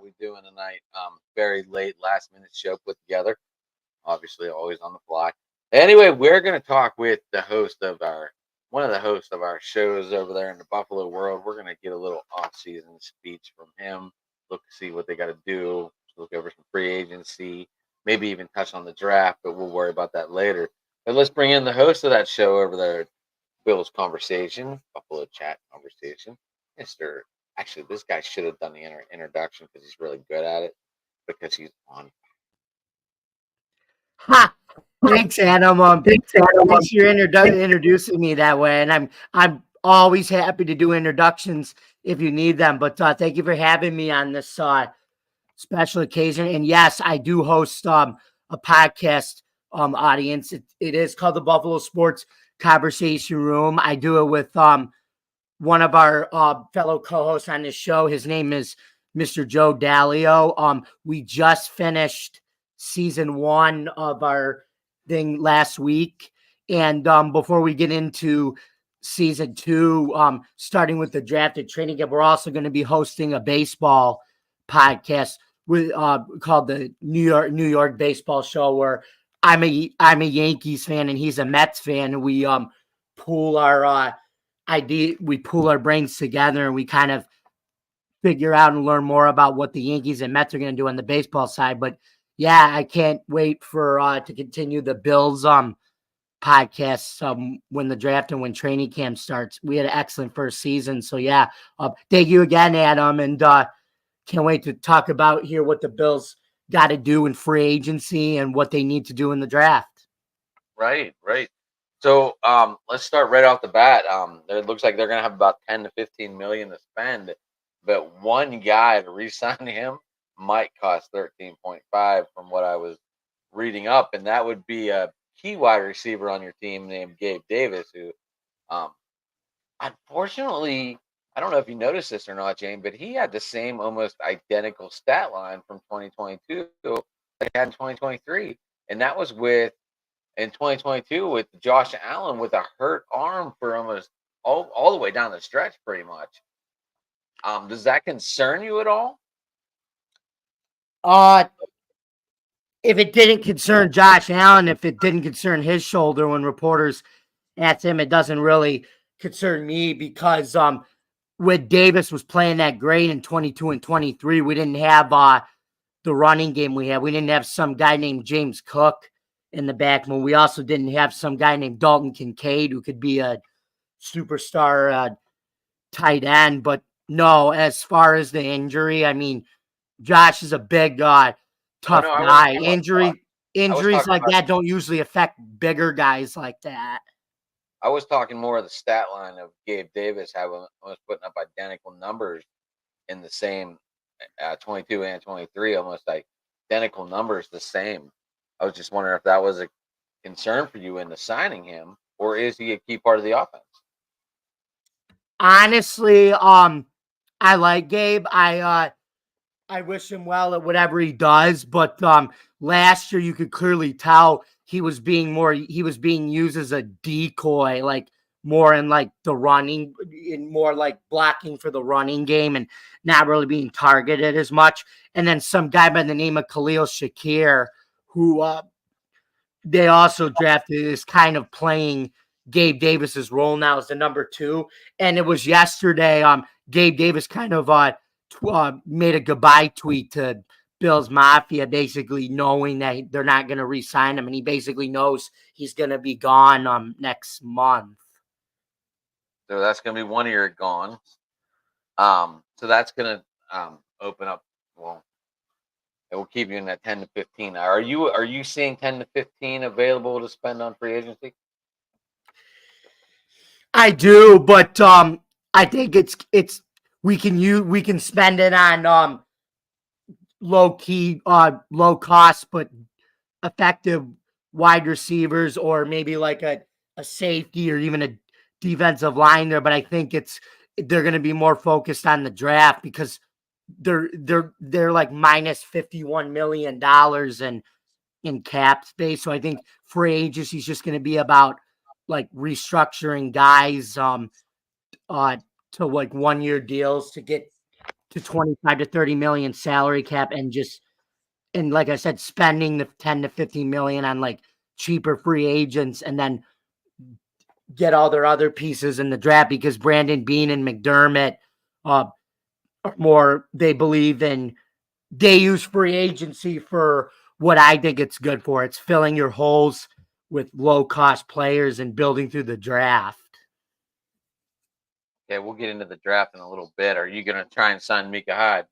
we doing tonight? Very late, last minute show put together. Obviously, always on the fly. Anyway, we're going to talk with one of the hosts of our shows over there in the Buffalo world. We're going to get a little off-season speech from him. Look, see what they got to do. Look over some free agency. Maybe even touch on the draft, but we'll worry about that later. But let's bring in the host of that show over there, Bill's Conversation, Buffalo Chat Conversation, Mister. Actually, this guy should have done the introduction because he's really good at it because he's on. Ha! Thanks, Adam. Thanks for introducing me that way, and I'm always happy to do introductions if you need them. But thank you for having me on this special occasion. And yes, I do host a podcast. Audience, it is called the Buffalo Sports Conversation Room. I do it with one of our fellow co-hosts on this show. His name is Mr. Joe Dalio. We just finished season 1 of our thing last week. And before we get into season 2, starting with the drafted training camp, we're also going to be hosting a baseball podcast with called the New York Baseball Show, where I'm a Yankees fan and he's a Mets fan, and we pool our pool our brains together, and we kind of figure out and learn more about what the Yankees and Mets are going to do on the baseball side. But yeah, I can't wait for to continue the Bills podcast when the draft and when training camp starts. We had an excellent first season, so yeah, thank you again, Adam, and can't wait to talk about here what the Bills got to do in free agency and what they need to do in the draft. Right. So let's start right off the bat. It looks like they're going to have about 10 to 15 million to spend, but one guy to re-sign him might cost 13.5 from what I was reading up, and that would be a key wide receiver on your team named Gabe Davis, who unfortunately, I don't know if you noticed this or not, James, but he had the same almost identical stat line from 2022 that he had in 2023. And that was in 2022 with Josh Allen with a hurt arm for almost all the way down the stretch, pretty much. Does that concern you at all? If it didn't concern Josh Allen, if it didn't concern his shoulder when reporters asked him, it doesn't really concern me because when Davis was playing that great in 22 and 23, we didn't have the running game we had. We didn't have some guy named James Cook in the backman. We also didn't have some guy named Dalton Kincaid who could be a superstar tight end. But no, as far as the injury, I mean, Josh is a big, tough guy. Injuries like that don't usually affect bigger guys like that. I was talking more of the stat line of Gabe Davis was putting up identical numbers in the same 22 and 23, almost identical numbers, the same. I was just wondering if that was a concern for you in the signing him, or is he a key part of the offense? Honestly, I like Gabe. I wish him well at whatever he does, but last year you could clearly tell he was being used as a decoy, like more in like the running, in more like blocking for the running game and not really being targeted as much. And then some guy by the name of Khalil Shakir, who they also drafted, is kind of playing Gabe Davis's role now as the number 2. And it was yesterday, Gabe Davis kind of made a goodbye tweet to Bills Mafia, basically knowing that they're not going to re-sign him, and he basically knows he's going to be gone next month. So that's going to be one year gone. So that's going to open up. Well, it will keep you in that 10 to 15. Are you seeing 10 to 15 available to spend on free agency? I do, but I think it's we can spend it on low cost but effective wide receivers, or maybe like a safety or even a defensive line there. But I think they're going to be more focused on the draft because they're like minus $51 million in cap space. So I think free agency is just going to be about like restructuring guys to like 1-year deals to to 25 to 30 million salary cap and like I said, spending the 10 to 15 million on like cheaper free agents and then get all their other pieces in the draft because Brandon Bean and McDermott are more, they believe in, they use free agency for what I think it's good for. It's filling your holes with low cost players and building through the draft. Okay, we'll get into the draft in a little bit. Are you going to try and sign Mika Hyde?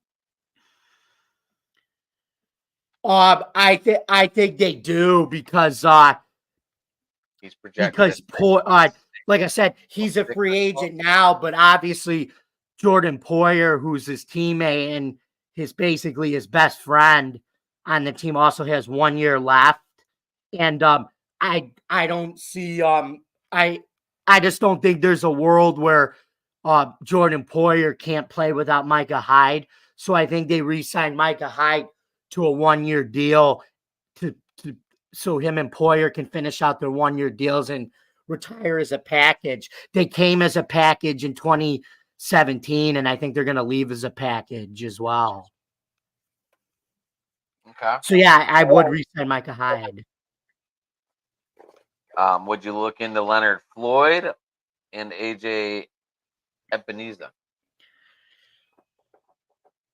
I think they do because he's projected like I said, he's a free agent now, but obviously Jordan Poyer, who's his teammate and basically his best friend on the team, also has 1 year left. And I don't see I just don't think there's a world where Jordan Poyer can't play without Micah Hyde. So I think they re-signed Micah Hyde to a 1 year deal so him and Poyer can finish out their 1 year deals and retire as a package. They came as a package in 2017, and I think they're going to leave as a package as well. Okay. So yeah, I would re-sign Micah Hyde. Would you look into Leonard Floyd and AJ Epenesa?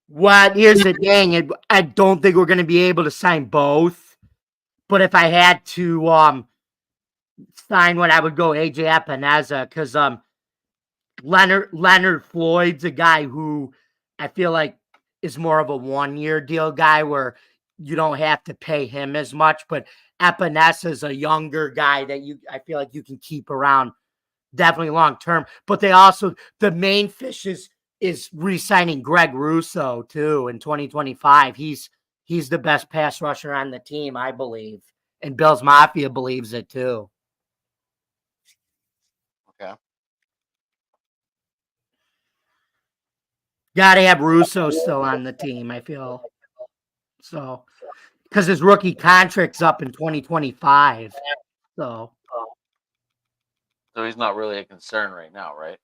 Well, here's the thing. I don't think we're going to be able to sign both. But if I had to sign one, I would go AJ Epenesa because Leonard Floyd's a guy who I feel like is more of a 1 year deal guy where you don't have to pay him as much. But Epinesa is a younger guy that I feel like you can keep around definitely long term. But the main fish is re-signing Greg Russo too in 2025. He's the best pass rusher on the team, I believe. And Bill's Mafia believes it too. Okay. Gotta have Russo still on the team, I feel. So, because his rookie contract's up in 2025. So he's not really a concern right now, right?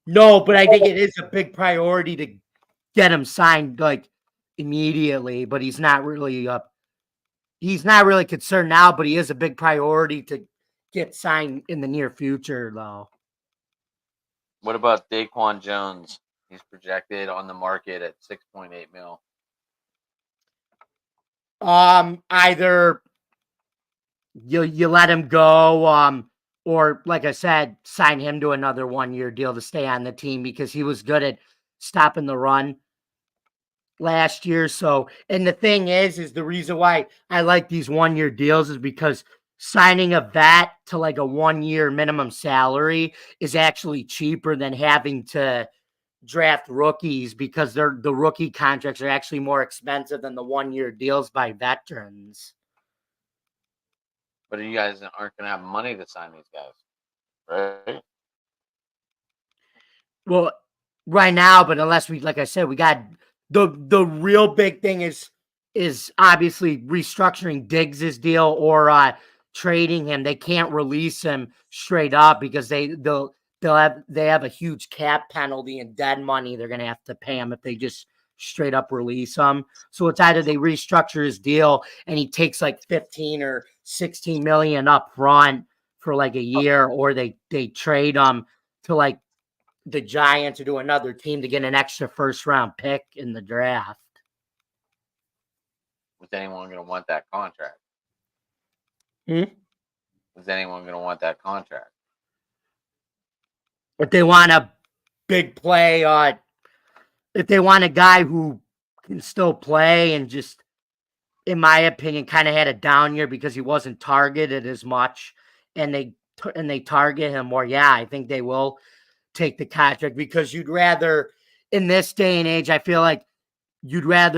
No, but I think it is a big priority to get him signed like immediately. But he's not really concerned now. But he is a big priority to get signed in the near future, though. What about Daquan Jones? He's projected on the market at 6.8 mil. Either you let him go, or like I said, sign him to another 1 year deal to stay on the team because he was good at stopping the run last year. So, and the thing is the reason why I like these 1 year deals is because signing a vet to like a 1 year minimum salary is actually cheaper than having to draft rookies because the rookie contracts are actually more expensive than the 1 year deals by veterans. But you guys aren't going to have money to sign these guys, right? Well, right now, but unless like I said, we got the real big thing is obviously restructuring Diggs's deal or trading him. They can't release him straight up because they have a huge cap penalty and dead money they're going to have to pay him if they just straight up release him. So it's either they restructure his deal and he takes like 15 or 16 million up front for like a year, or they trade him to like the Giants or to another team to get an extra first round pick in the draft. Was anyone going to want that contract? Was anyone going to want that contract? If they want a big play, if they want a guy who can still play and just, in my opinion, kind of had a down year because he wasn't targeted as much, and they target him more, yeah, I think they will take the contract because you'd rather, in this day and age, I feel like you'd want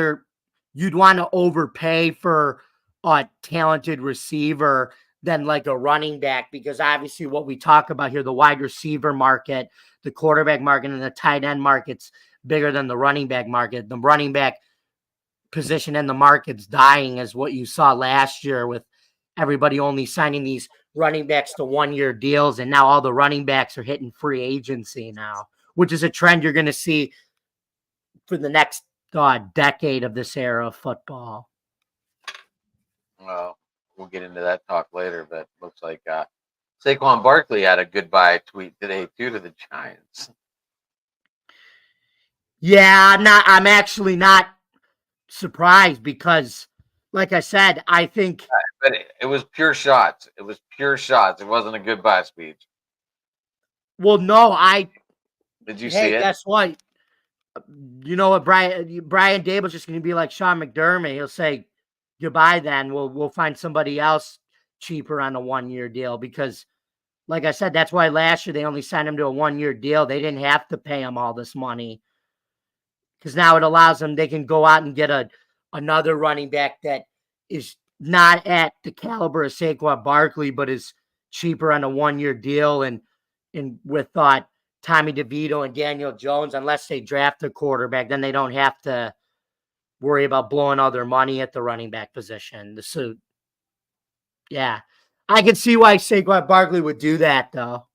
to overpay for a talented receiver than like a running back, because obviously what we talk about here, the wide receiver market, the quarterback market, and the tight end market's bigger than the running back market. The running back position in the market's dying, as what you saw last year with everybody only signing these running backs to 1 year deals. And now all the running backs are hitting free agency now, which is a trend you're going to see for the next decade of this era of football. Well, we'll get into that talk later, but looks like Saquon Barkley had a goodbye tweet today too to the Giants. Yeah, I'm actually not surprised because, like I said, I think. But it was pure shots. It was pure shots. It wasn't a goodbye speech. Well, no, Did you see Hey, it? guess what? You know what, Brian Dable's just going to be like Sean McDermott. He'll say goodbye. Then we'll find somebody else cheaper on a 1-year deal because, like I said, that's why last year they only signed him to a 1-year deal. They didn't have to pay him all this money because now it allows them. They can go out and get another running back that is not at the caliber of Saquon Barkley, but is cheaper on a 1-year deal and with Tommy DeVito and Daniel Jones, unless they draft a quarterback, then they don't have to worry about blowing all their money at the running back position. So, yeah, I can see why Saquon Barkley would do that, though.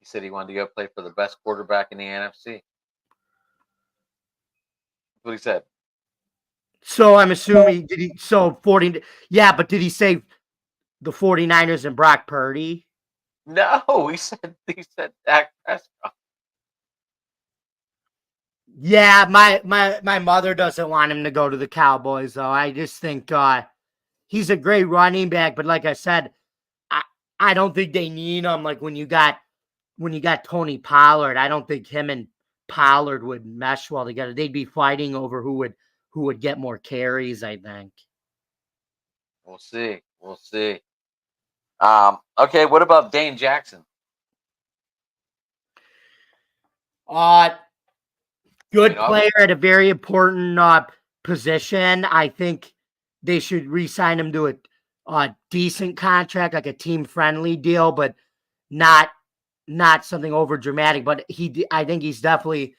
He said he wanted to go play for the best quarterback in the NFC. That's what he said. So I'm assuming, did he, so 40, yeah, but did he say the 49ers and Brock Purdy? No, he said Dak Prescott. Yeah, my mother doesn't want him to go to the Cowboys, though. I just think he's a great running back, but like I said, I don't think they need him. Like when you got Tony Pollard, I don't think him and Pollard would mesh well together. They'd be fighting over who would get more carries, I think. We'll see. We'll see. Okay, what about Dane Jackson? Good player at a very important position. I think they should re-sign him to a decent contract, like a team-friendly deal, but not something over dramatic. But I think he's definitely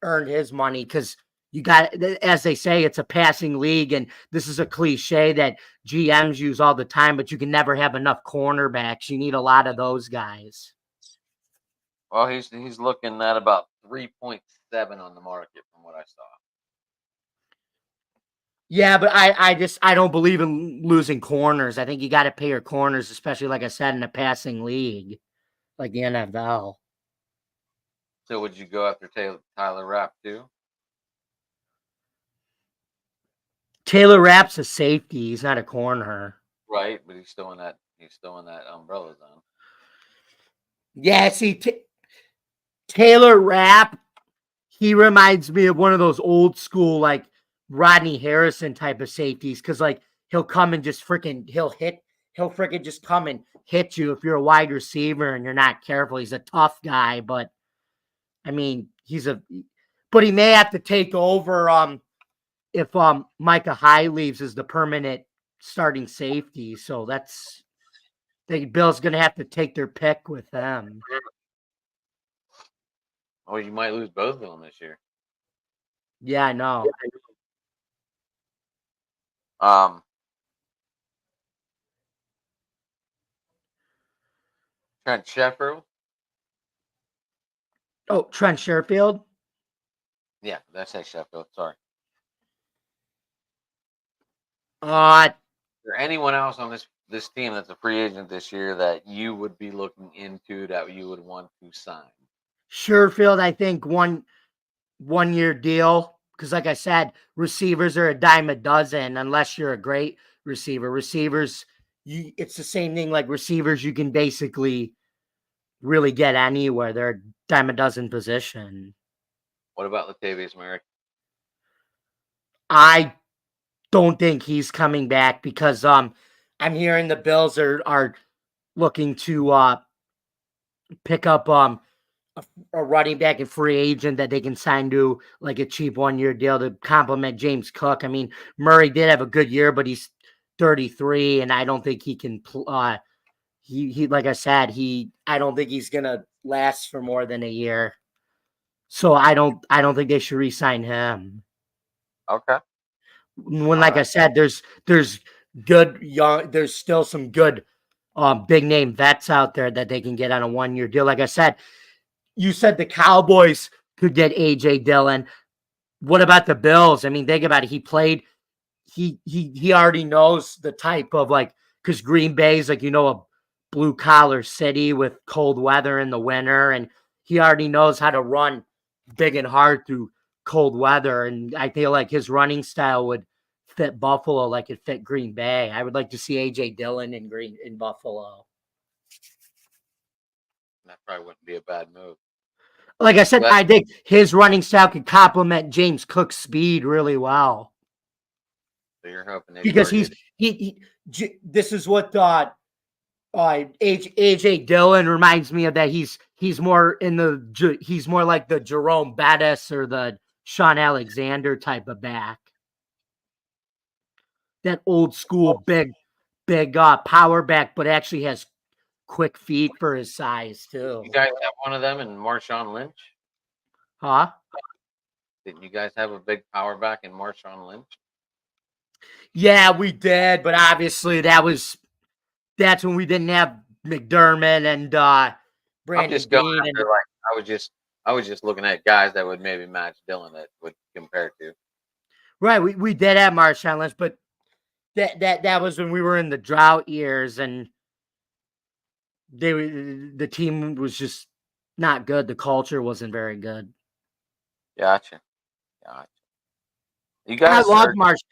earned his money because you got, as they say, it's a passing league, and this is a cliche that GMs use all the time, but you can never have enough cornerbacks. You need a lot of those guys. Well, he's looking at about 3.7 on the market from what I saw. Yeah, but I don't believe in losing corners. I think you got to pay your corners, especially like I said, in a passing league like the NFL. So would you go after Tyler Rapp too? Taylor Rapp's a safety. He's not a corner. Right, but he's still in that umbrella zone. Yeah, see, Taylor Rapp, he reminds me of one of those old school like Rodney Harrison type of safeties because like he'll come and just he'll freaking just come and hit you if you're a wide receiver and you're not careful. He's a tough guy, but I mean but he may have to take over if Micah Hyde leaves as the permanent starting safety. So the Bills gonna have to take their pick with them. Oh, you might lose both of them this year. Yeah, I know. Trent Sheffield. Oh, Trent Sherfield? Yeah, that's Sheffield. Sorry. Is there anyone else on this team that's a free agent this year that you would be looking into that you would want to sign? Sherfield, I think 1-year deal. Because like I said, receivers are a dime a dozen unless you're a great receiver. Receivers, it's the same thing like receivers you can basically really get anywhere. They're a dime a dozen position. What about Latavius Murray? I don't think he's coming back because I'm hearing the Bills are looking to pick up a running back and free agent that they can sign to like a cheap 1-year deal to complement James Cook. I mean, Murray did have a good year, but he's 33, and I don't think he can. He like I said, I don't think he's gonna last for more than a year. So I don't think they should re-sign him. Okay. When, like I said, there's good young, there's still some good big name vets out there that they can get on a 1-year deal. Like I said, you said the Cowboys could get AJ Dillon. what about the Bills? I mean, think about it. He played. He already knows the type of like because Green Bay is like a blue collar city with cold weather in the winter, and he already knows how to run big and hard through cold weather. And I feel like his running style would fit Buffalo like it fit Green Bay. I would like to see AJ Dillon in Buffalo. That probably wouldn't be a bad move. Like I said, But I think his running style could complement James Cook's speed really well. so you're hoping they Because target. this is what AJ Dillon reminds me of that he's more he's more like the Jerome Bettis or the Sean Alexander type of back. That old school big power back, but actually has quick feet for his size too. You guys have one of them in Marshawn Lynch? Huh? Didn't you guys have a big power back in Marshawn Lynch? Yeah, we did, but obviously that's when we didn't have McDermott and I'm Brandon just going Bean after like I was just looking at guys that would maybe match Dillon that would compare to. right. We did have Marshawn Lynch, but that was when we were in the drought years and the team was just not good. The culture wasn't very good. Gotcha. You I guys love are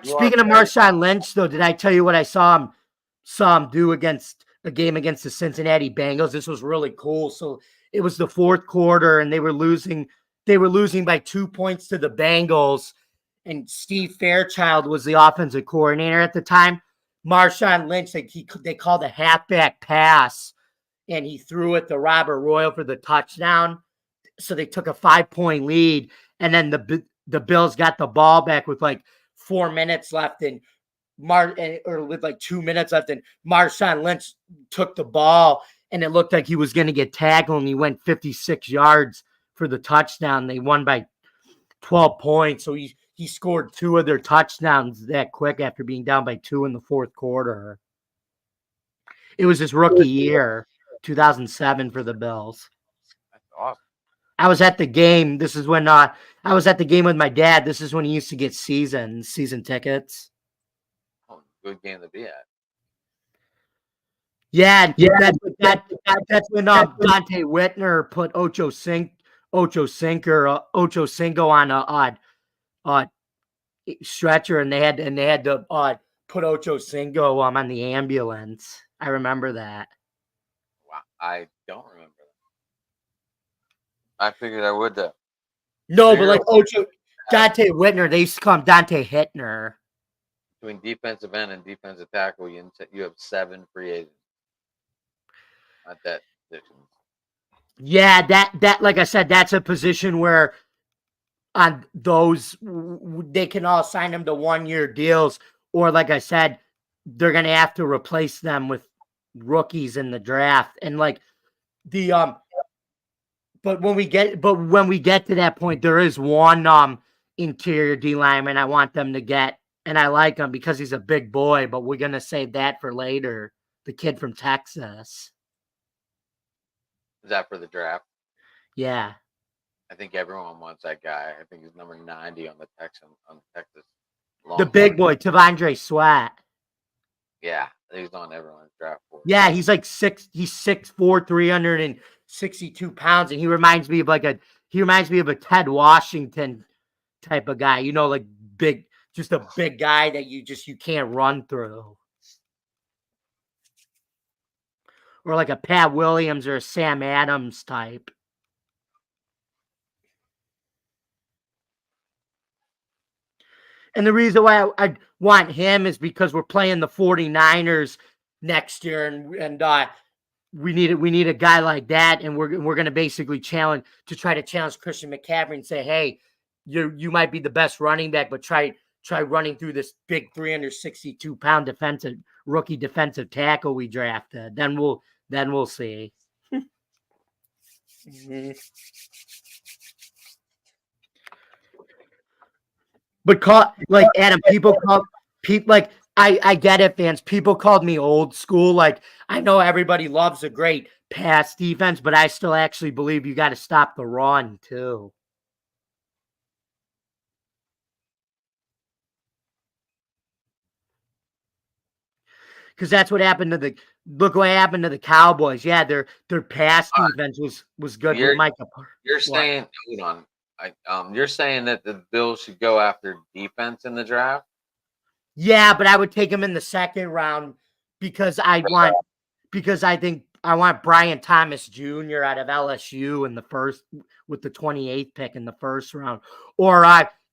Speaking of Marshawn Lynch, though, did I tell you what I saw him do against a game against the Cincinnati Bengals? This was really cool. So it was the fourth quarter, and they were losing. They were losing by 2 points to the Bengals, and Steve Fairchild was the offensive coordinator at the time. Marshawn Lynch, they called a halfback pass, and he threw it to Robert Royal for the touchdown. So they took a 5-point lead, and then the Bills got the ball back with like 4 minutes left, and or with like 2 minutes left, and Marshawn Lynch took the ball, and it looked like he was going to get tackled, and he went 56 yards for the touchdown. They won by 12 points, so he scored 2 of their touchdowns that quick after being down by 2 in the fourth quarter. It was his rookie year, 2007 for the Bills. That's awesome. I was at the game. This is when I was at the game with my dad. This is when he used to get season tickets. Oh, good game to be at. Yeah, that's when Dante Whitner put Ocho Cinco on a stretcher, and they had to put Ocho Cinco on the ambulance. I remember that. Wow, I don't remember that. I figured I would though. No, but like Dante Whitner, they used to call him Dante Hittner. Between defensive end and defensive tackle, you have 7 free agents. Not that position. Yeah, that like I said, that's a position where on those they can all sign them to 1-year deals, or like I said, they're gonna have to replace them with rookies in the draft. And like the but when we get to that point, there is one interior D lineman I want them to get, and I like him because he's a big boy, but we're gonna save that for later. The kid from Texas. Is that for the draft? Yeah. I think everyone wants that guy. I think he's number 90 on the Texas. The big boy, Tavondre Sweat. Yeah, he's on everyone's draft board. Yeah, he's 6'4", 362 pounds, and he reminds me of a Ted Washington type of guy. Like big, just a big guy that you can't run through. Or like a Pat Williams or a Sam Adams type. And the reason why I want him is because we're playing the 49ers next year, and we need a guy like that, and we're going to basically try to challenge Christian McCaffrey and say, hey, you might be the best running back, but try running through this big 362-pound rookie defensive tackle we drafted. Then we'll see. Mm-hmm. But like Adam, I get it, fans. People called me old school. Like, I know everybody loves a great pass defense, but I still actually believe you got to stop the run too. because that's what happened to the. Look what happened to the Cowboys. Yeah, their pass defense was good with You're Micah. you're What? saying hold on. You're saying that the Bills should go after defense in the draft? Yeah, but I would take him in the second round because I think I want Brian Thomas Jr. out of LSU in the first with the 28th pick in the first round, or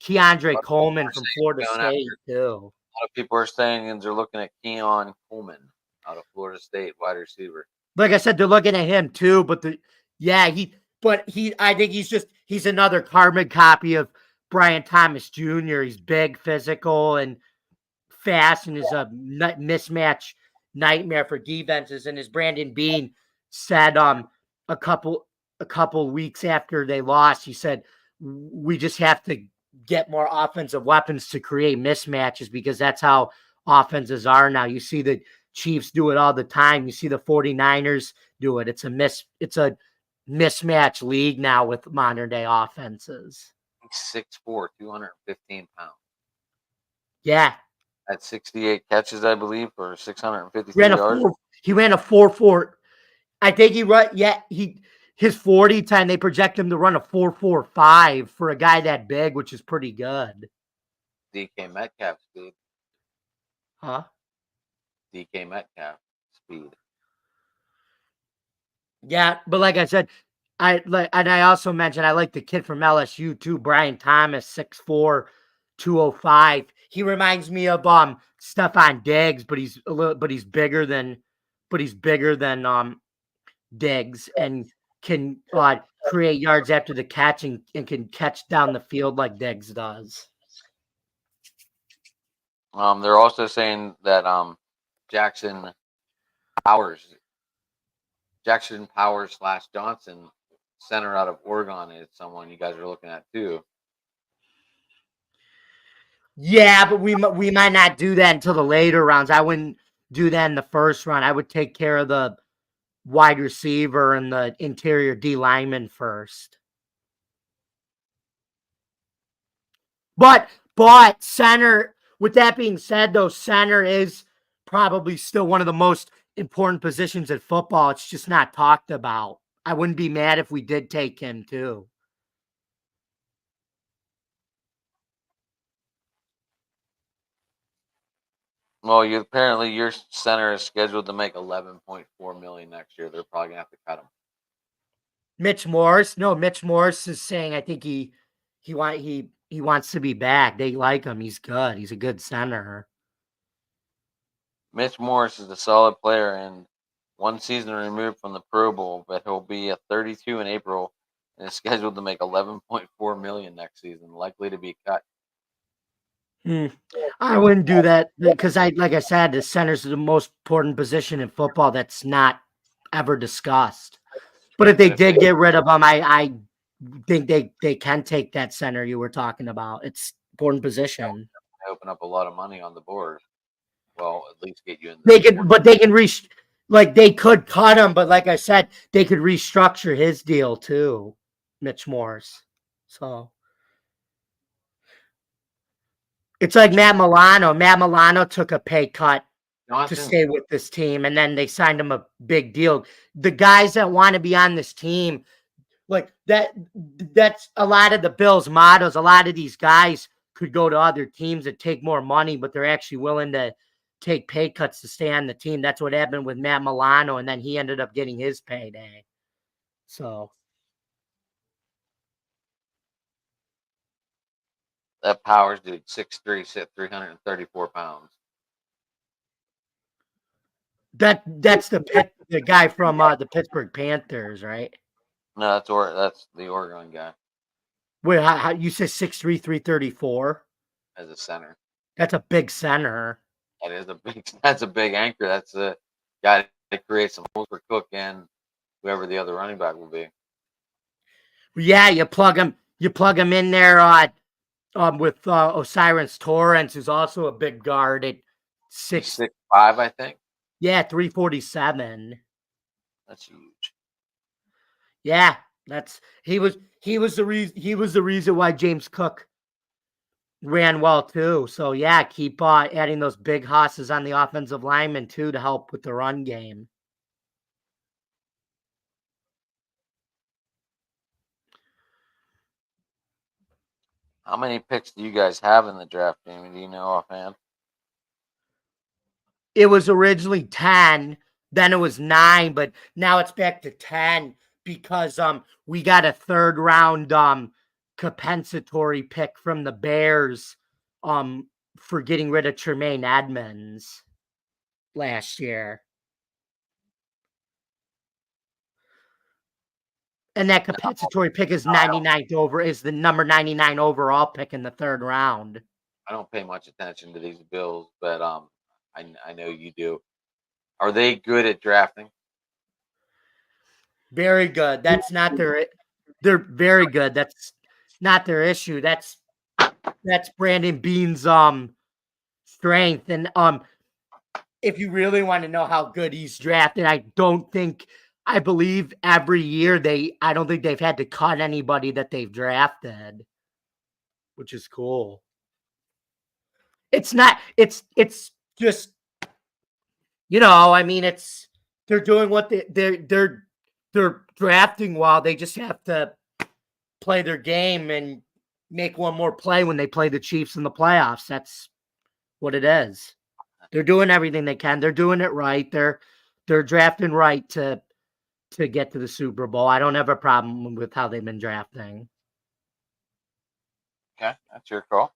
Keandre Coleman from Florida Going after, State too. a lot of people are saying they're looking at Keon Coleman out of Florida State, wide receiver. Like I said, they're looking at him too, but I think he's another carbon copy of Brian Thomas Jr. He's big, physical, and fast, and is a mismatch nightmare for defenses. And as Brandon Bean said, a couple weeks after they lost, he said we just have to get more offensive weapons to create mismatches because that's how offenses are now. You see the Chiefs do it all the time. You see the 49ers do it. It's a mismatch league now with modern day offenses. 6'4", 215 pounds. Yeah. At 68 catches, I believe, for 653 yards. He ran a 4.4. I think his 40 time they project him to run a 4.45 for a guy that big, which is pretty good. DK Metcalf speed. Huh? DK Metcalf speed. Yeah, but like I said, I also mentioned I like the kid from LSU too, Brian Thomas, 6'4", 205. He reminds me of Stephon Diggs, but he's bigger than Diggs and can create yards after the catch and can catch down the field like Diggs does. They're also saying that Jackson Powers / Johnson, center out of Oregon, is someone you guys are looking at too. Yeah, but we might not do that until the later rounds. I wouldn't do that in the first round. I would take care of the wide receiver and the interior D lineman first. But center, with that being said, though, center is probably still one of the most important positions in football. It's just not talked about. I wouldn't be mad if we did take him too. Well, apparently your center is scheduled to make $11.4 million next year. They're probably gonna have to cut him. Mitch Morris is saying I think he wants to be back. They like him. He's good. He's a good center. Mitch Morris is a solid player and one season removed from the Pro Bowl, but he'll be at 32 in April and is scheduled to make $11.4 million next season, likely to be cut. I wouldn't do that because like I said, the center's the most important position in football that's not ever discussed. But if they did get rid of him, I think they can take that center you were talking about. It's important position. Open up a lot of money on the board. Well, at least get you in. They could cut him, but like I said, they could restructure his deal too, Mitch Morris. So it's like Matt Milano. Matt Milano took a pay cut to stay with this team, and then they signed him a big deal. The guys that want to be on this team, like that's a lot of the Bills' mottos. A lot of these guys could go to other teams that take more money, but they're actually willing to take pay cuts to stay on the team. That's what happened with Matt Milano, and then he ended up getting his payday. So that Powers dude, 6'3", 334 pounds. That's the guy from the Pittsburgh Panthers, right? No, that's the Oregon guy. Wait, how you said 6'3", 334 as a center? That's a big center. That's a big anchor. That's a guy that creates some holes for Cook and whoever the other running back will be. Yeah, you plug him in there with Osiris Torrance, who's also a big guard at 6'5", I think. Yeah, 347. That's huge. Yeah, he was the reason why James Cook ran well too. So yeah, keep adding those big hosses on the offensive linemen too to help with the run game. How many picks do you guys have in the draft, Jamie? Do you know offhand? It was originally 10, then it was 9, but now it's back to 10 because we got a third round compensatory pick from the Bears for getting rid of Tremaine Edmonds last year. And that compensatory pick is 99th over, is the number 99 overall pick in the third round. I don't pay much attention to these Bills, but I know you do. Are they good at drafting? Very good. That's not they're very good. That's not their issue. That's Brandon Bean's strength. And if you really want to know how good he's drafted, I believe every year I don't think they've had to cut anybody that they've drafted, which is cool. It's just, I mean, they're doing what they're drafting while they just have to play their game and make one more play when they play the Chiefs in the playoffs. That's what it is. They're doing everything they can. They're doing it right. They're drafting right to get to the Super Bowl. I don't have a problem with how they've been drafting. Okay, that's your call.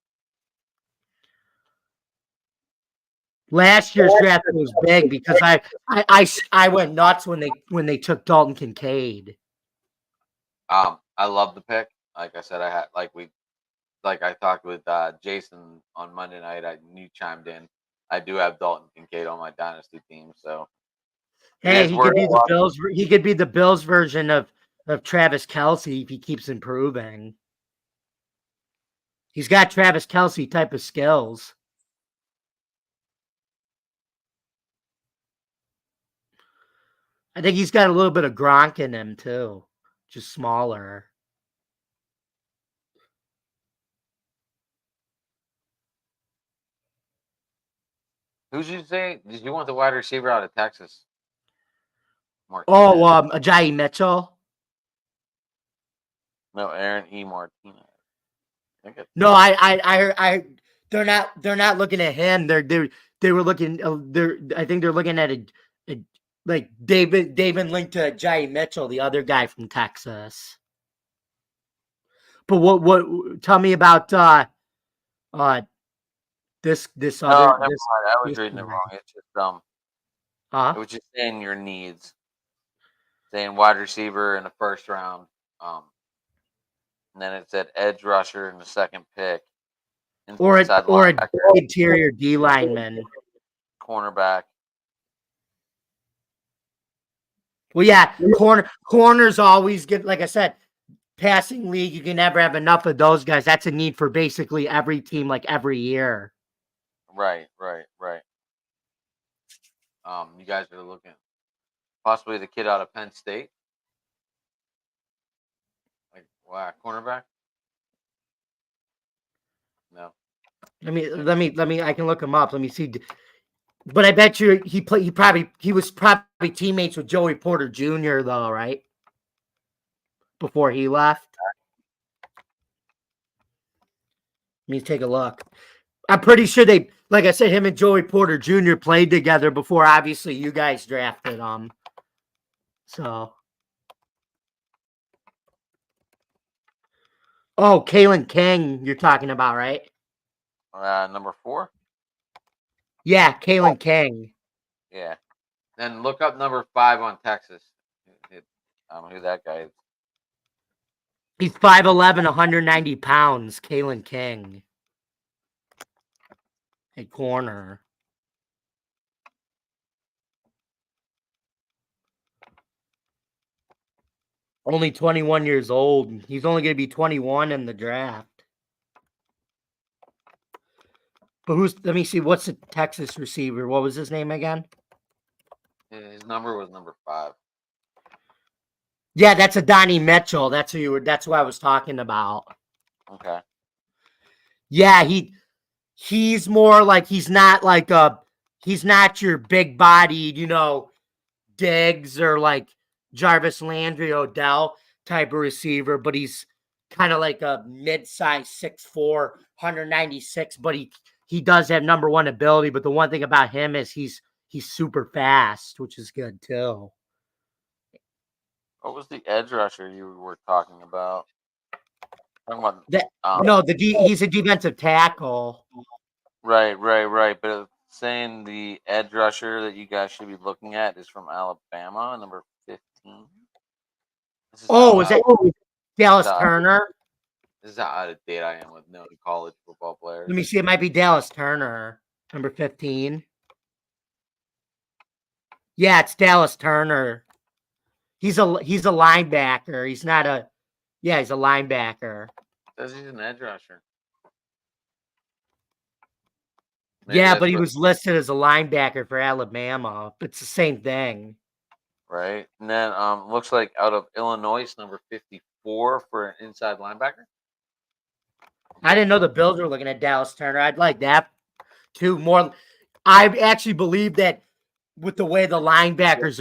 Last year's draft was big because I went nuts when they took Dalton Kincaid. I love the pick. Like I said, I talked with Jason on Monday night. You chimed in. I do have Dalton Kincaid on my dynasty team, so hey, he could be the Bills. He could be the Bills version of Travis Kelce if he keeps improving. He's got Travis Kelce type of skills. I think he's got a little bit of Gronk in him too, just smaller. Who'd you say? Did you want the wide receiver out of Texas? Martinez. Jaime Mitchell. No, Aaron E. Martinez. No, I they're not looking at him. They were looking. I think they're looking at a like David linked to Jaime Mitchell, the other guy from Texas. But what? Tell me about this other. No, this, I was reading it wrong. It's just Huh? It was just saying your needs, saying wide receiver in the first round. And then it said edge rusher in the second pick. Or an interior D lineman. Cornerback. Well, yeah, corners always get, like I said, passing league. You can never have enough of those guys. That's a need for basically every team, like every year. Right. You guys are looking possibly the kid out of Penn State. Like, wow, cornerback? No. Let me. I can look him up. Let me see. But I bet you he was probably teammates with Joey Porter Jr. though, right? Before he left. Let me take a look. I'm pretty sure like I said, him and Joey Porter Jr. played together before. Obviously, you guys drafted him. So. Oh, Kalen King, you're talking about, right? Number 4? Yeah, Kalen King. Yeah. Then look up number 5 on Texas. Who that guy is. He's 5'11", 190 pounds, Kalen King. A corner. Only 21 years old. He's only going to be 21 in the draft. But let me see, what's the Texas receiver? What was his name again? His number was number 5. Yeah, that's Adonai Mitchell. That's who I was talking about. Okay. Yeah, he's more like he's not your big bodied, Diggs or like Jarvis Landry, Odell type of receiver, but he's kind of like a mid-size 6'4", 196, but he does have number one ability. But the one thing about him is he's super fast, which is good too. What was the edge rusher you were talking about? Talking about No, he's a defensive tackle. Right. But it's saying the edge rusher that you guys should be looking at is from Alabama, number 15. Is that Dallas Turner? This is how out of date I am with known college football players. Let me see. It might be Dallas Turner, number 15. Yeah, it's Dallas Turner. He's a linebacker. He's not a. Yeah, he's a linebacker. Says he's an edge rusher. Yeah, but he was listed as a linebacker for Alabama. It's the same thing. Right. And then looks like out of Illinois, number 54 for an inside linebacker. I didn't know the Bills were looking at Dallas Turner. I'd like that too. More, I actually believe that with the way the linebackers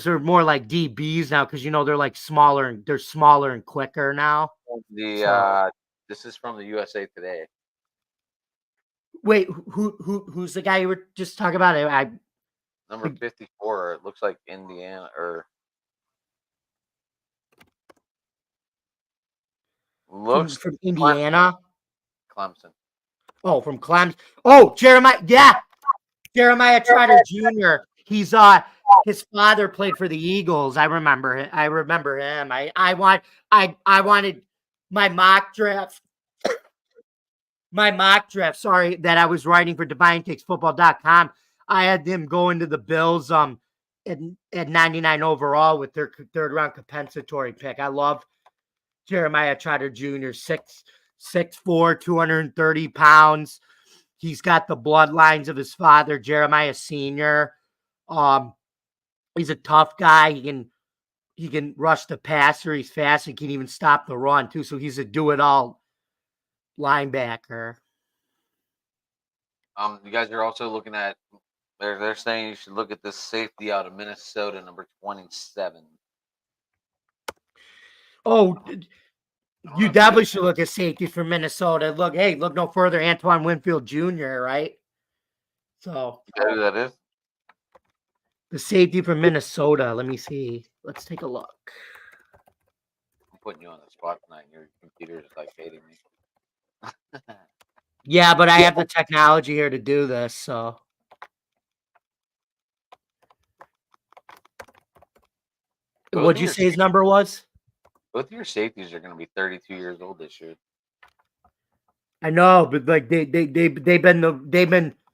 are more like DBs now because they're like smaller and quicker now. This is from the USA Today. Wait, who's the guy you were just talking about? Number 54. It looks like Indiana or looks from Indiana. Clemson. Oh, from Clemson. Oh, Jeremiah. Yeah, Jeremiah Trotter Jr. He's his father played for the Eagles. I remember him. I wanted my mock draft. Sorry, that I was writing for DivineTakesFootball.com. I had them go into the Bills at 99 overall with their third round compensatory pick. I love Jeremiah Trotter Jr. 6'4", 230 pounds. He's got the bloodlines of his father, Jeremiah Sr. He's a tough guy. He can rush the passer. He's fast. He can even stop the run too. So he's a do-it-all linebacker. You guys are also looking at. They're saying you should look at this safety out of Minnesota, number 27. Oh, you definitely should look at safety for Minnesota. Look no further. Antoine Winfield Jr., right? So you know who that is? The safety from Minnesota. Let me see. Let's take a look. I'm putting you on the spot tonight. Your computer's like hating me. Yeah, but I have the technology here to do this, so. What'd you say his number was? Both of your safeties are going to be 32 years old this year. I know, but like they've been the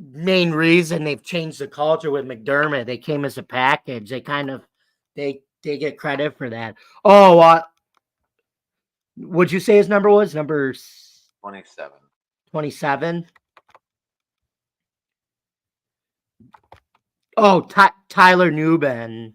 main reason they've changed the culture with McDermott. They came as a package. They get credit for that. Oh, what'd you say his number was? Number 27. 27. Oh, Tyler Newben.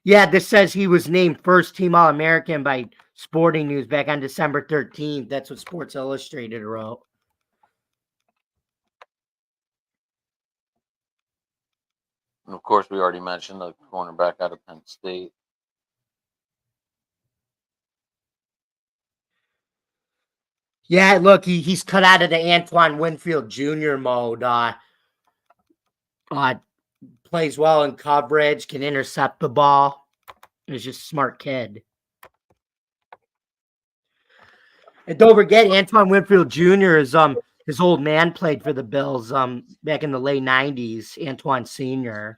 Yeah, this says he was named first team All-American by Sporting News back on December 13th. That's what Sports Illustrated wrote. And of course, we already mentioned the cornerback out of Penn State. Yeah, look, he's cut out of the Antoine Winfield Jr. mode. Plays well in coverage, can intercept the ball. He's just a smart kid. And don't forget, Antoine Winfield Jr. is his old man played for the Bills back in the late 90s. Antoine Sr.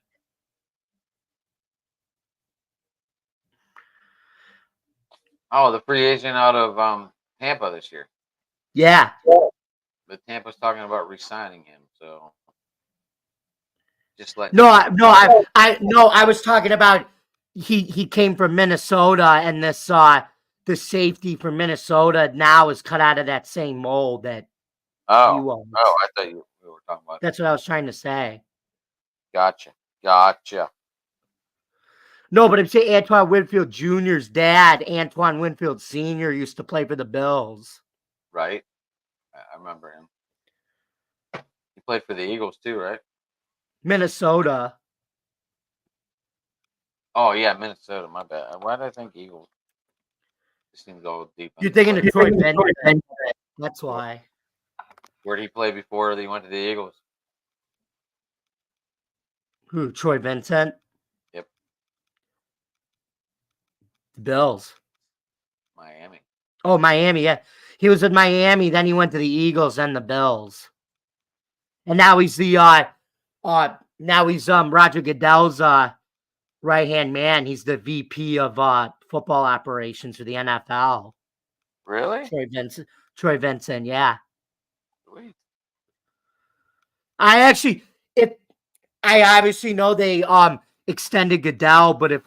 Oh, the free agent out of Tampa this year. Yeah. But Tampa's talking about re-signing him, so just let. I was talking about he came from Minnesota, and this the safety from Minnesota now is cut out of that same mold that he was. Oh, I thought you were talking about. That's what I was trying to say. Gotcha. No, but I'm saying Antoine Winfield Jr.'s dad, Antoine Winfield Sr., used to play for the Bills. Right? I remember him. He played for the Eagles too, right? Minnesota. Oh yeah, Minnesota. My bad. Why did I think Eagles? This seems all deep. You're thinking of Troy Vincent. That's why. Where did he play before he went to the Eagles? Who? Troy Vincent? Yep, The Bills. Miami. Oh, Miami. Yeah, he was in Miami. Then he went to the Eagles and the Bills. And now he's the Roger Goodell's right hand man. He's the VP of football operations for the NFL. Really? Troy Vincent. Yeah. Sweet. I obviously know they extended Goodell, but if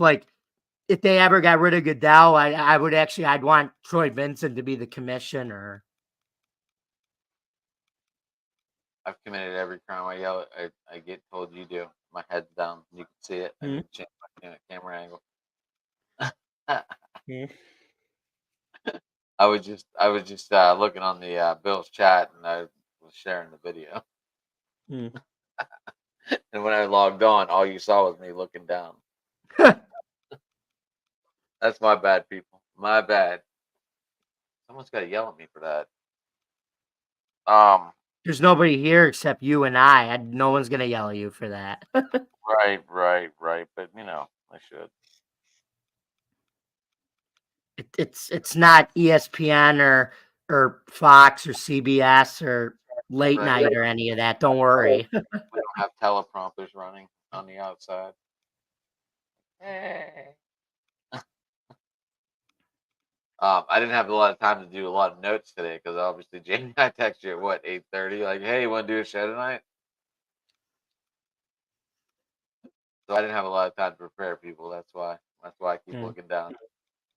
they ever got rid of Goodell, I'd want Troy Vincent to be the commissioner. I've committed every crime I yell. I get told you do. My head's down. You can see it. I didn't change my camera angle. I was just looking on the Bill's chat and I was sharing the video. And when I logged on, all you saw was me looking down. That's my bad, people. My bad. Someone's got to yell at me for that. There's nobody here except you and I. No one's gonna yell at you for that. Right. But I should. It's not ESPN or Fox or CBS or late night or any of that. Don't worry. We don't have teleprompters running on the outside. Hey. I didn't have a lot of time to do a lot of notes today because obviously Jamie, I texted you at what 8:30, like, hey, you want to do a show tonight? So I didn't have a lot of time to prepare people. That's why I keep looking down.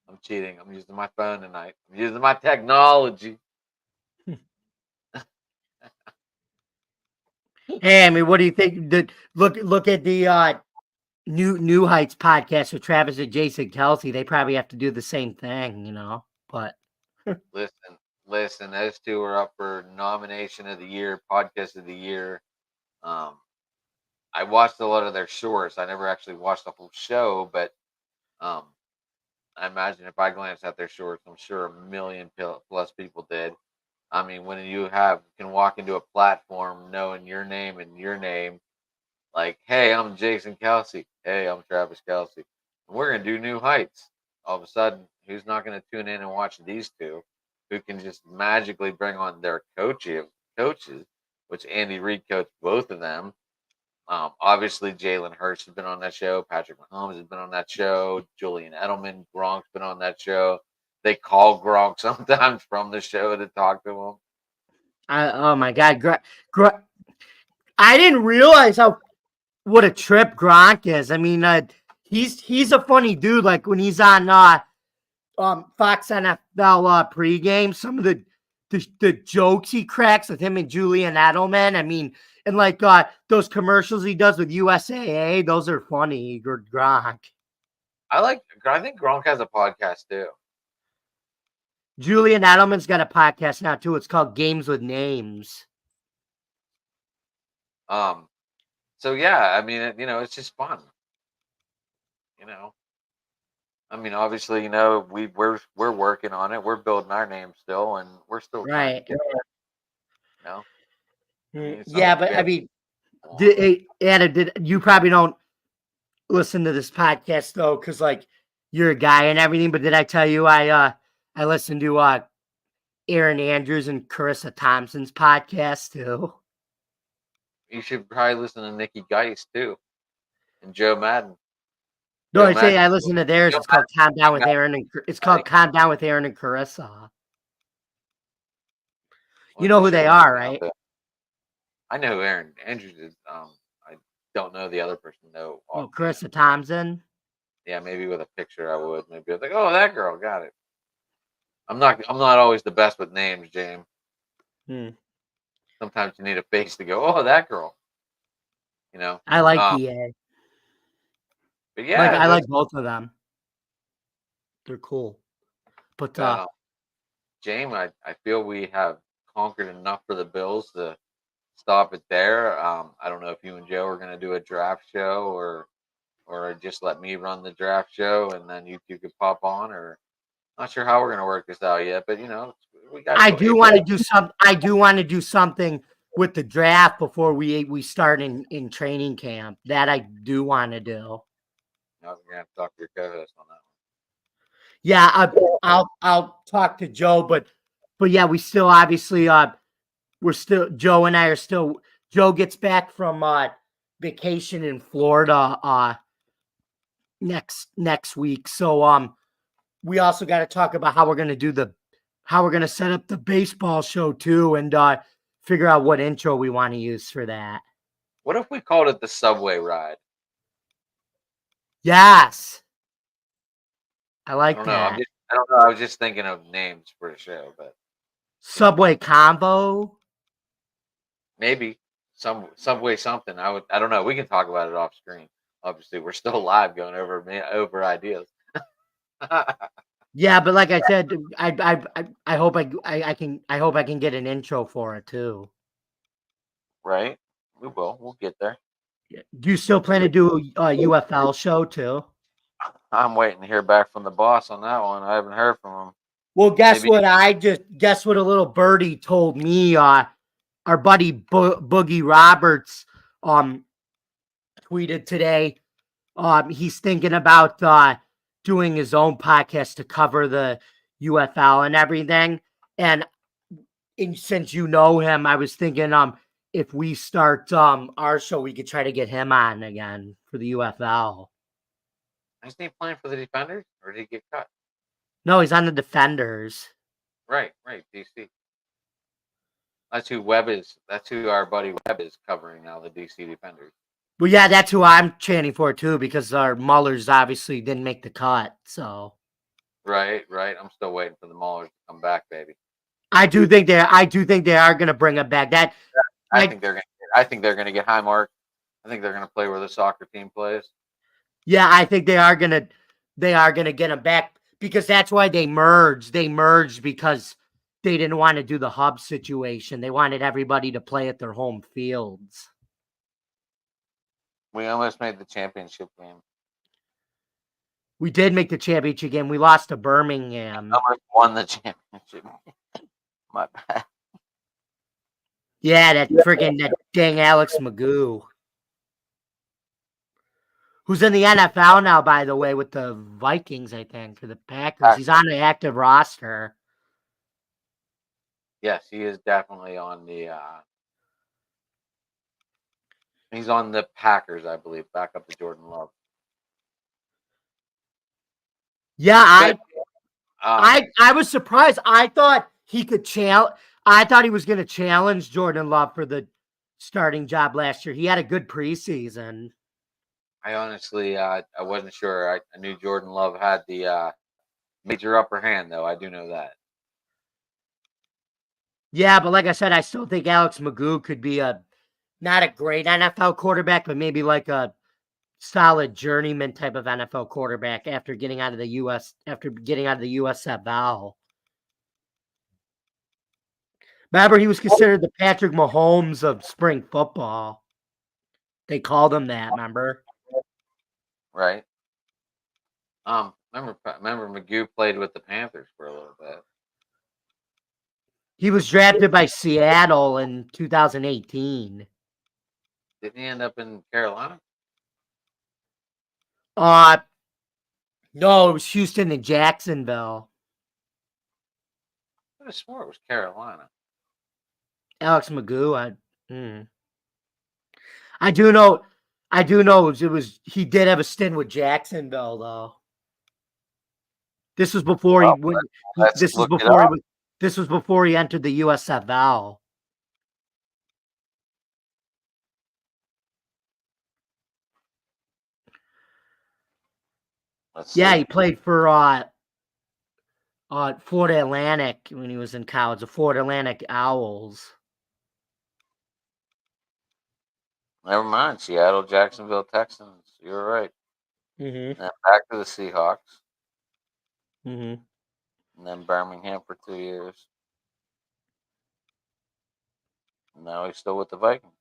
I'm cheating. I'm using my phone tonight. I'm using my technology. Hey, I mean, what do you think? Look at the New Heights podcast with Travis and Jason Kelsey. They probably have to do the same thing, But listen, those two are up for nomination of the year, podcast of the year. I watched a lot of their shorts. I never actually watched the whole show, but I imagine if I glance at their shorts, I'm sure a million plus people did. I mean, when you can walk into a platform knowing your name and your name, like, hey, I'm Jason Kelsey. Hey, I'm Travis Kelsey. And we're going to do New Heights. All of a sudden, who's not going to tune in and watch these two who can just magically bring on their coaches, which Andy Reid coached both of them. Obviously, Jalen Hurts has been on that show. Patrick Mahomes has been on that show. Julian Edelman, Gronk's been on that show. They call Gronk sometimes from the show to talk to him. oh my God, I didn't realize what a trip Gronk is. I mean, he's a funny dude. Like when he's on Fox NFL pregame, some of the jokes he cracks with him and Julian Edelman. I mean, and like those commercials he does with USAA, those are funny. Gronk. I think Gronk has a podcast too. Julian Edelman's got a podcast now too. It's called Games with Names. So yeah, I mean, it's just fun. I mean, obviously, we're working on it. We're building our name still, and we're still trying to get there. Yeah, but I mean, Anna, you probably don't listen to this podcast though, because like you're a guy and everything. But did I tell you I listened to Aaron Andrews and Carissa Thompson's podcast too? You should probably listen to Nikki Geist too, and Joe Madden. No, I say I listen to theirs. It's called Calm Down with Aaron, and it's called Calm Down with Aaron and Carissa. You know who they are, right? I know who Aaron Andrews is. I don't know the other person though. Oh, Carissa Thompson. Yeah, maybe with a picture I would. Maybe I'd like, oh, that girl, got it. I'm not always the best with names, James. Sometimes you need a face to go, oh, that girl. I like DA. But Like yeah, I like both of them. They're cool. But James, I feel we have conquered enough for the Bills to stop it there. I don't know if you and Joe are going to do a draft show or just let me run the draft show and then you two could pop on, or not sure how we're going to work this out yet. But we got. I do want to do some. I do want to do something with the draft before we start in training camp. That I do want to do. Now we're gonna have to talk to your co-host on that one. Yeah, I'll talk to Joe, but yeah, we still obviously we're still Joe and I are still. Joe gets back from vacation in Florida next week, so we also got to talk about how we're gonna set up the baseball show too, and figure out what intro we want to use for that. What if we called it the Subway Ride? Yes, I I like don't know. that. I don't know. I was just thinking of names for the show, but Subway combo. maybe some Subway something. I don't know. We can talk about it off screen. Obviously, we're still live going over ideas. Yeah, but like I said, I hope I can get an intro for it too. Right? We will. We'll get there. Do you still plan to do a UFL show too? I'm waiting to hear back from the boss on that one. I haven't heard from him. Well, guess Maybe- what? Guess what a little birdie told me. Our buddy Boogie Roberts tweeted today. He's thinking about doing his own podcast to cover the UFL and everything. And since you know him, I was thinking if we start our show, we could try to get him on again for the UFL. Isn't he playing for the Defenders, or did he get cut? No, he's on the Defenders. Right, DC. That's who Webb is. That's who our buddy Webb is covering now, the DC Defenders. Well, yeah, that's who I'm chanting for too, because our Mullers obviously didn't make the cut. So Right. I'm still waiting for the Maulers to come back, baby. I do think they are going to bring him back. I think they're gonna get high mark. I think they're gonna play where the soccer team plays. Yeah, I think they are gonna get him back, because that's why they merged. They merged because they didn't want to do the hub situation. They wanted everybody to play at their home fields. We almost made the championship game. We did make the championship game. We lost to Birmingham. Almost won the championship. My bad. Yeah, that dang Alex Magoo, who's in the NFL now, by the way, with the Vikings, I think, or the Packers. He's on the active roster. Yes, he is definitely on the. He's on the Packers, I believe, back up to Jordan Love. Yeah, But, I was surprised. I thought he could challenge. I thought he was going to challenge Jordan Love for the starting job last year. He had a good preseason. I honestly, I wasn't sure. I knew Jordan Love had the major upper hand, though. I do know that. Yeah, but like I said, I still think Alex Magoo could be not a great NFL quarterback, but maybe like a solid journeyman type of NFL quarterback after getting out of the USFL. Remember, he was considered the Patrick Mahomes of spring football. They called him that, remember? Right. Remember Magoo played with the Panthers for a little bit. He was drafted by Seattle in 2018. Didn't he end up in Carolina? No, it was Houston and Jacksonville. I swore it was Carolina. Alex Magoo, I do know it was he did have a stint with Jacksonville though. This was before he went. This was before he entered the USFL. He played for Florida Atlantic when he was in college, the Florida Atlantic Owls. Never mind. Seattle, Jacksonville, Texans. You're right. Mm-hmm. then back to the Seahawks, Mm-hmm. and then Birmingham for 2 years. And now he's still with the Vikings.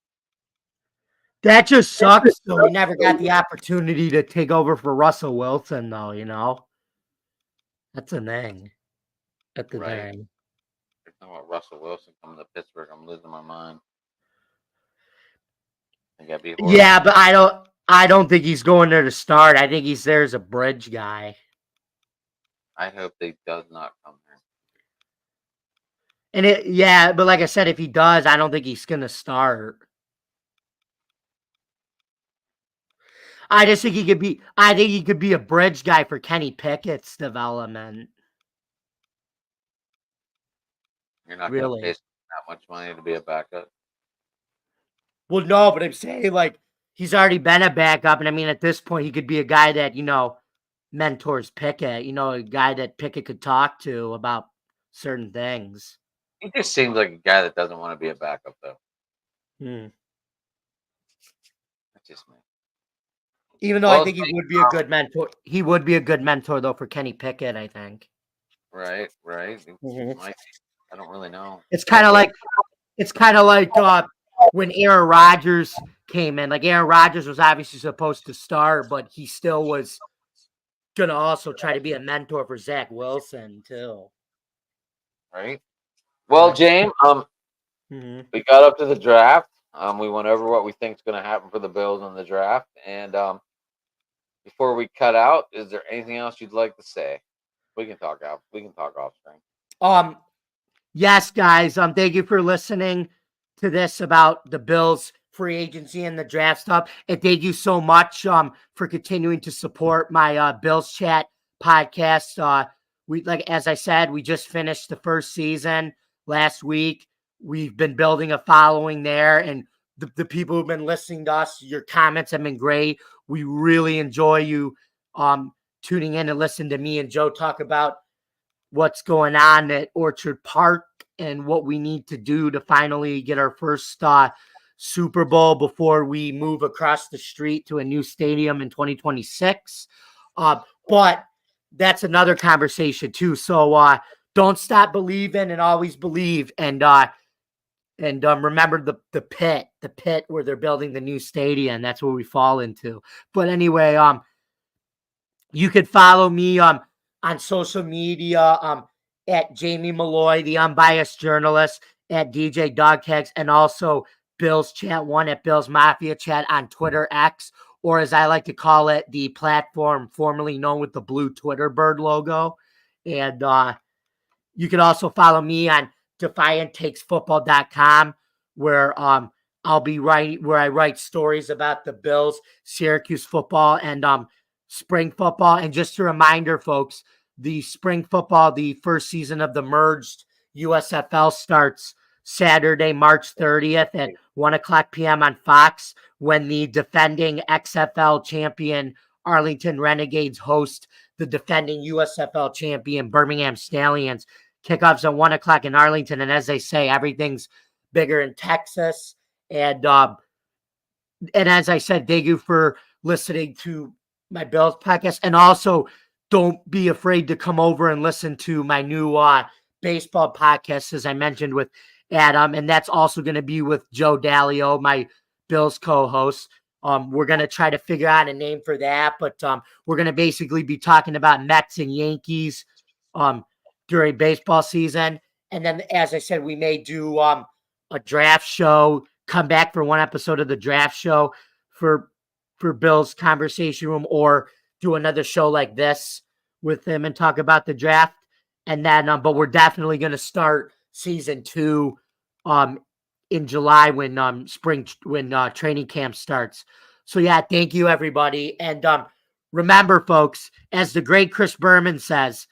That just sucks, though. He never got the opportunity to take over for Russell Wilson, though, you know? That's a thing. At the Right. time. You're talking about Russell Wilson coming to Pittsburgh. I'm losing my mind. I think that'd be horrible. Yeah, but I don't think he's going there to start. I think he's there as a bridge guy. I hope they does not come there. And yeah, but like I said, if he does, I don't think he's gonna start. I just think he could be a bridge guy for Kenny Pickett's development. You're not going to Really. pay that much money to be a backup. Well, no, but I'm saying like he's already been a backup, and I mean at this point he could be a guy that, mentors Pickett, a guy that Pickett could talk to about certain things. He just seems like a guy that doesn't want to be a backup, though. Hmm. That's just me. Even though I think he would be a good mentor. He would be a good mentor though for Kenny Pickett, I think. Right. Mhm. I don't really know. It's kind of like when Aaron Rodgers came in. Like Aaron Rodgers was obviously supposed to start, but he still was gonna also try to be a mentor for Zach Wilson too. Right. Well, Right. James, Mhm. we got up to the draft. We went over what we think is going to happen for the Bills in the draft, and before we cut out, is there anything else you'd like to say? We can talk out. We can talk off screen. Yes, guys. Thank you for listening to this about the Bills free agency and the draft stuff. And thank you so much for continuing to support my Bills Chat podcast. As I said, we just finished the first season last week. We've been building a following there, and the people who've been listening to us, your comments have been great. We really enjoy you tuning in and listening to me and Joe talk about what's going on at Orchard Park and what we need to do to finally get our first Super Bowl before we move across the street to a new stadium in 2026. But that's another conversation too. So don't stop believing and always believe. And remember the pit where they're building the new stadium. That's where we fall into. But anyway, you could follow me on social media at Jamie Malloy, the unbiased journalist, at DJ Dogtags, and also Bills Chat 1 at Bills Mafia Chat on Twitter X, or as I like to call it, the platform formerly known with the blue Twitter bird logo. And you can also follow me on DefiantTakesFootball.com, where I'll be writing, where I write stories about the Bills, Syracuse football, and spring football. And just a reminder, folks, the spring football, the first season of the merged USFL starts Saturday, March 30th at 1:00 p.m. on Fox, when the defending XFL champion Arlington Renegades host the defending USFL champion Birmingham Stallions. Kickoffs at 1:00 in Arlington, and as they say, everything's bigger in Texas. And as I said, thank you for listening to my Bills podcast, and also don't be afraid to come over and listen to my new baseball podcast, as I mentioned, with Adam, and that's also going to be with Joe Dalio, my Bills co-host. We're going to try to figure out a name for that, but we're going to basically be talking about Mets and Yankees during baseball season. And then, as I said, we may do a draft show, come back for one episode of the draft show for Bill's Conversation Room, or do another show like this with him and talk about the draft. And then, but we're definitely going to start season 2 in July when training camp starts. So yeah, thank you everybody. And remember, folks, as the great Chris Berman says,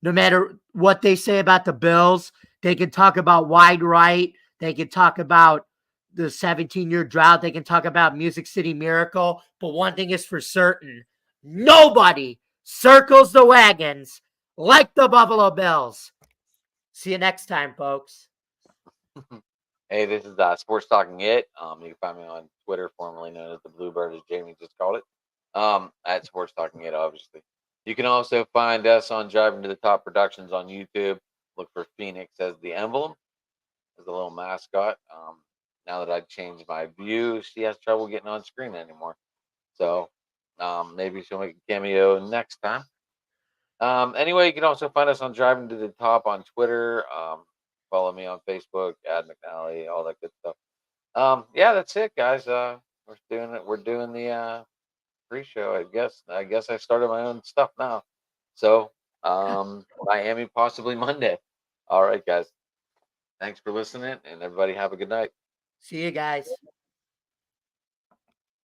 no matter what they say about the Bills, they can talk about wide right. They can talk about the 17-year drought. They can talk about Music City Miracle. But one thing is for certain, nobody circles the wagons like the Buffalo Bills. See you next time, folks. Hey, this is Sports Talking It. You can find me on Twitter, formerly known as the Bluebird, as Jamie just called it. At Sports Talking It, obviously. You can also find us on Driving to the Top Productions on YouTube. Look for Phoenix as the emblem, as the little mascot. Now that I changed my view, she has trouble getting on screen anymore. So maybe she'll make a cameo next time. Anyway, you can also find us on Driving to the Top on Twitter. Follow me on Facebook, Ad McNally, all that good stuff. Yeah, that's it, guys. We're doing it. We're doing the pre-show. I guess I started my own stuff now. So Miami possibly Monday. All right, guys. Thanks for listening, and everybody have a good night. See you guys.